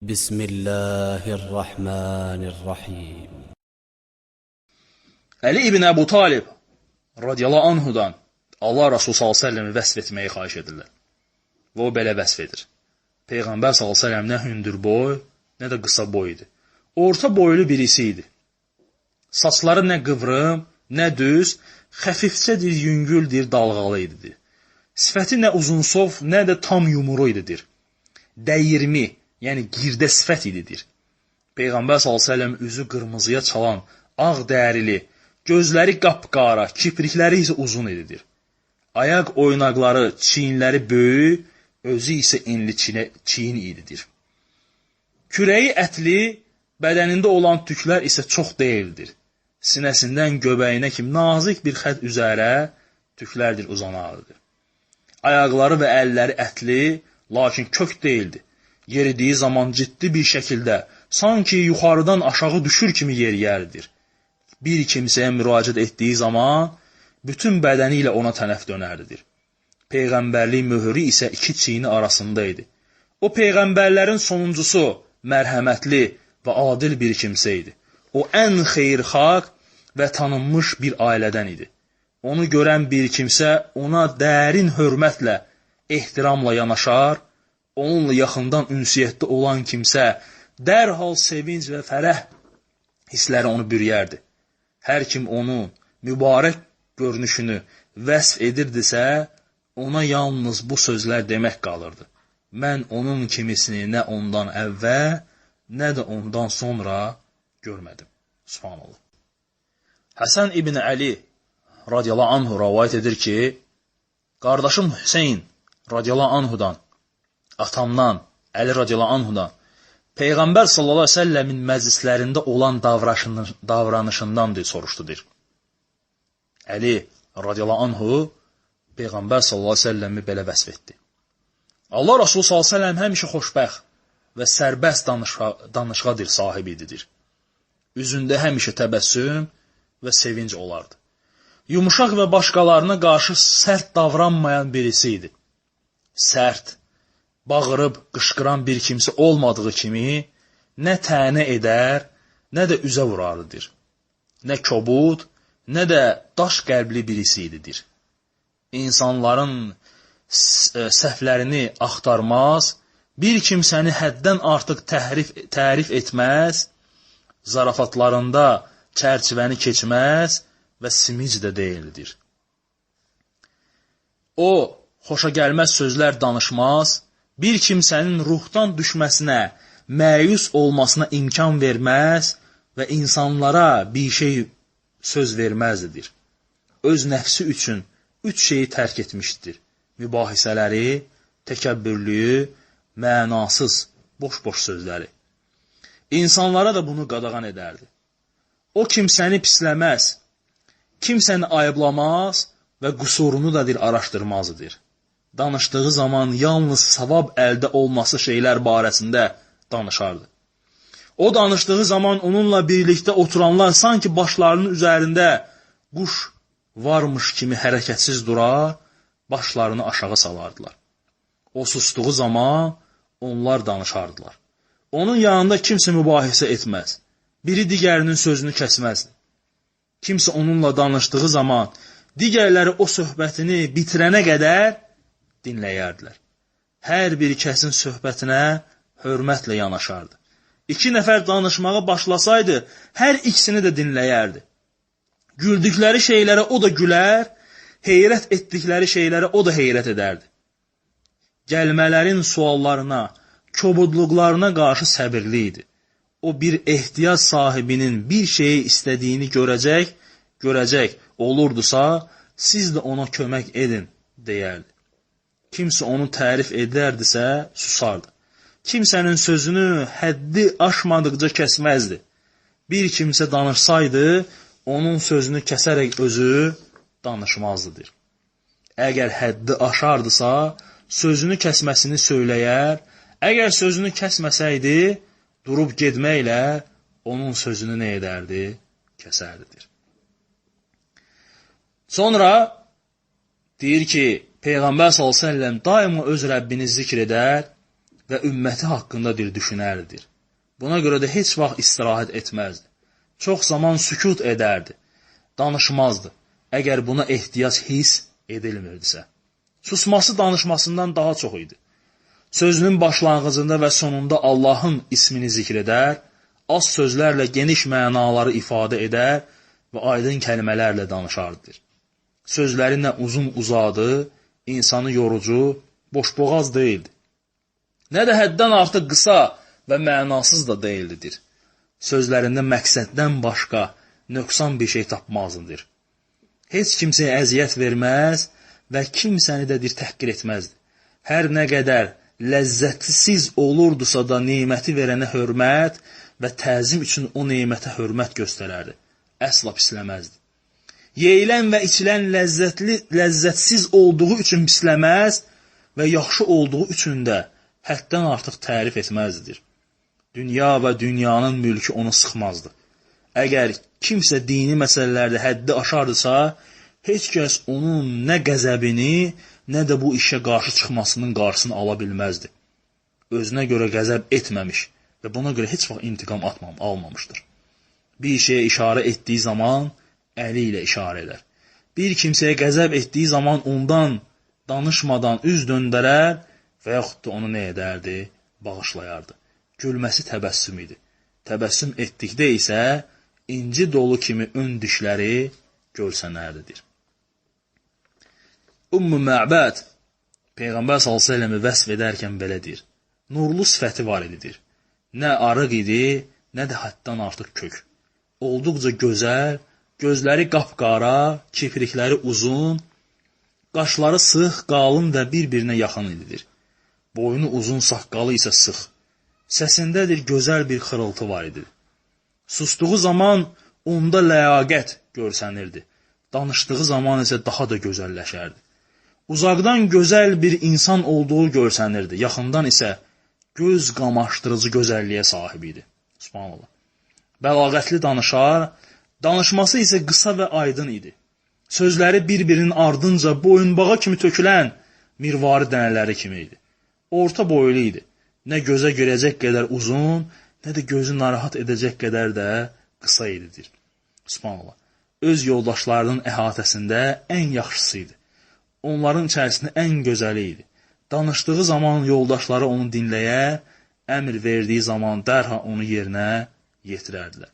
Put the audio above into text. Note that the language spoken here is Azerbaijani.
Bismillahirrahmanirrahim. Əli ibn Əbu Talib radiyallahu anhudan Allah Rasulü s.ə.v-i vəsf etməyi xahiş edirlər. Və o belə vəsf edir. Peyğəmbər s.ə.v nə hündür boy, nə də qısa boy idi. Orta boylu birisi idi. Saçları nə qıvrım, nə düz, xəfifcədir, yüngüldür, dalğalı idi. Sifəti nə uzunsov, nə də tam yumru ididir. Dəyirmi, yəni girdə sifət ididir. Peyğəmbər s.ə.v üzü qırmızıya çalan, ağ dərili, gözləri qapqara, kiprikləri isə uzun ididir. Ayaq oynaqları, çiyinləri böyük, özü isə enli çiyin ididir. Kürəyi ətli, bədənində olan tüklər isə çox deyildir. Sinəsindən göbəyinə kimi nazik bir xət üzərə tüklərdir uzanardır. Ayaqları və əlləri ətli, lakin kök deyildi. Yeridiyi zaman ciddi bir şəkildə, sanki yuxarıdan aşağı düşür kimi yeriyərdir. Bir kimsəyə müraciət etdiyi zaman, bütün bədəni ilə ona tərəf dönərdir. Peyğəmbərlik möhürü isə iki çiyini arasında idi. O, peyğəmbərlərin sonuncusu, mərhəmətli və adil bir kimsə idi. O, ən xeyirxalq və tanınmış bir ailədən idi. Onu görən bir kimsə ona dərin hörmətlə, ehtiramla yanaşar, onunla yaxından ünsiyyətdə olan kimsə dərhal sevinc və fərəh hissləri onu bürüyərdi. Hər kim onun mübarək görünüşünü vəsf edirdisə, ona yalnız bu sözlər demək qalırdı. Mən onun kimisini nə ondan əvvəl, nə də ondan sonra görmədim. Subhanallah. Həsən ibn Əli radiyallahu anhu rəvayət edir ki, qardaşım Hüseyn radiyallahu anhudan, atamdan, Əli radiyallahu anhudan, Peyğəmbər sallallahu aleyhi ve sellemin məclislərində olan davranışından soruşdudur. Əli radiyallahu anhu Peyğəmbər sallallahu aleyhi ve sellemi belə vəsf etdi. Allah Rasulü sallallahu aleyhi ve sellem həmişə xoşbəxt və sərbəst danışığa dil sahibidir. Üzündə həmişə təbəssüm və sevinc olardı. Yumuşaq və başqalarına qarşı sərt davranmayan birisi idi. Sərt, bağırıb qışqıran bir kimsə olmadığı kimi, nə tənə edər, nə də üzə vurarıdır. Nə kobud, nə də daş qəlbli birisi ididir. İnsanların səhvlərini axtarmaz, bir kimsəni həddən artıq tərif etməz, zarafatlarında çərçivəni keçməz və simic də deyildir. O, xoşagəlməz sözlər danışmaz, bir kimsənin ruhdan düşməsinə, məyus olmasına imkan verməz və insanlara bir şey söz verməzdir. Öz nəfsi üçün üç şeyi tərk etmişdir. Mübahisələri, təkəbbürlüyü, mənasız, boş-boş sözləri. İnsanlara da bunu qadağan edərdi. O kimsəni pisləməz, kimsəni ayıblamaz və qüsurunu da araşdırmazdır. Danışdığı zaman yalnız savab əldə olması şeylər barəsində danışardı. O danışdığı zaman onunla birlikdə oturanlar sanki başlarının üzərində quş varmış kimi hərəkətsiz durar, başlarını aşağı salardılar. O sustuğu zaman onlar danışardılar. Onun yanında kimsə mübahisə etməz. Biri digərinin sözünü kəsməzdi. Kimsə onunla danışdığı zaman digərləri o söhbətini bitirənə qədər dinləyərdilər. Hər bir kəsin söhbətinə hörmətlə yanaşardı. İki nəfər danışmağa başlasaydı, hər ikisini də dinləyərdi. Güldükləri şeylərə o da gülər, heyrət etdikləri şeylərə o da heyrət edərdi. Gəlmələrin suallarına, kobudluqlarına qarşı səbirli idi. O bir ehtiyac sahibinin bir şeyi istədiyini görəcək olurdusa, siz də ona kömək edin, deyərdi. Kimsə onu tərif edərdisə, susardı. Kimsənin sözünü həddi aşmadıqca kəsməzdi. Bir kimsə danışsaydı, onun sözünü kəsərək özü danışmazdır. Əgər həddi aşardısa, sözünü kəsməsini söyləyər, əgər sözünü kəsməsəydi, durub getməklə onun sözünü nə edərdi? Kəsərdidir. Sonra deyir ki, Peyğəmbər s.ə.v daima öz Rəbbini zikr edər və ümməti haqqında düşünərdi. Buna görə də heç vaxt istirahət etməzdi. Çox zaman sükut edərdi, danışmazdı, əgər buna ehtiyac hiss edilmirdisə. Susması danışmasından daha çox idi. Sözünün başlanğıcında və sonunda Allahın ismini zikr edər, az sözlərlə geniş mənaları ifadə edər və aydın kəlmələrlə danışardı. Sözləri nə uzun-uzadı, insanı yorucu, boşboğaz deyildi. Nə də həddən artıq qısa və mənasız da deyildidir. Sözlərində məqsəddən başqa nöqsan bir şey tapmazdır. Heç kimsəyə əziyyət verməz və kimsəni də təhqir etməzdi. Hər nə qədər ləzzətsiz olurdusa da neməti verənə hörmət və təzim üçün o nemətə hörmət göstərərdi. Əsla pisləməzdi. Yeyilən və içilən ləzzətsiz olduğu üçün pisləməz və yaxşı olduğu üçün də həddən artıq tərif etməzdir. Dünya və dünyanın mülkü onu sıxmazdı. Əgər kimsə dini məsələlərdə həddi aşardısa, heç kəs onun nə qəzəbini, nə də bu işə qarşı çıxmasının qarşısını ala bilməzdi. Özünə görə qəzəb etməmiş və buna görə heç vaxt intiqam almamışdır. Bir şeyə işarə etdiyi zaman əli ilə işarə edər. Bir kimsəyə qəzəb etdiyi zaman ondan danışmadan üz döndərər və yaxud da onu nə edərdi? Bağışlayardı. Gülməsi təbəssüm idi. Təbəssüm etdikdə isə inci dolu kimi ön dişləri görsənərdidir. Ümmü Mə'bəd Peyğəmbər s.ə.v-i vəsf edərkən belə deyir. Nurlu sifəti var ididir. Nə arıq idi, nə də həddən artıq kök. Olduqca gözəl, gözləri qapqara, kiprikləri uzun, qaşları sıx, qalın və bir-birinə yaxın ididir. Boynu uzun, saqqalı isə sıx. Səsindədir gözəl bir xırıltı var idi. Sustuğu zaman onda ləyaqət görsənirdi. Danışdığı zaman isə daha da gözəlləşərdi. Uzaqdan gözəl bir insan olduğu görsənirdi. Yaxından isə göz qamaşdırıcı gözəlliyə sahib idi. Subhanallah. Bəlağətli danışar, danışması isə qısa və aydın idi. Sözləri bir-birinin ardınca boyunbağa kimi tökülən mirvari dənələri kimi idi. Orta boylu idi. Nə gözə görəcək qədər uzun, nə də gözü narahat edəcək qədər də qısa ididir. Subhanallah. Öz yoldaşlarının əhatəsində ən yaxşısı idi. Onların içərisində ən gözəli idi. Danışdığı zaman yoldaşları onu dinləyə, əmr verdiyi zaman dərhal onu yerinə yetirərdilər.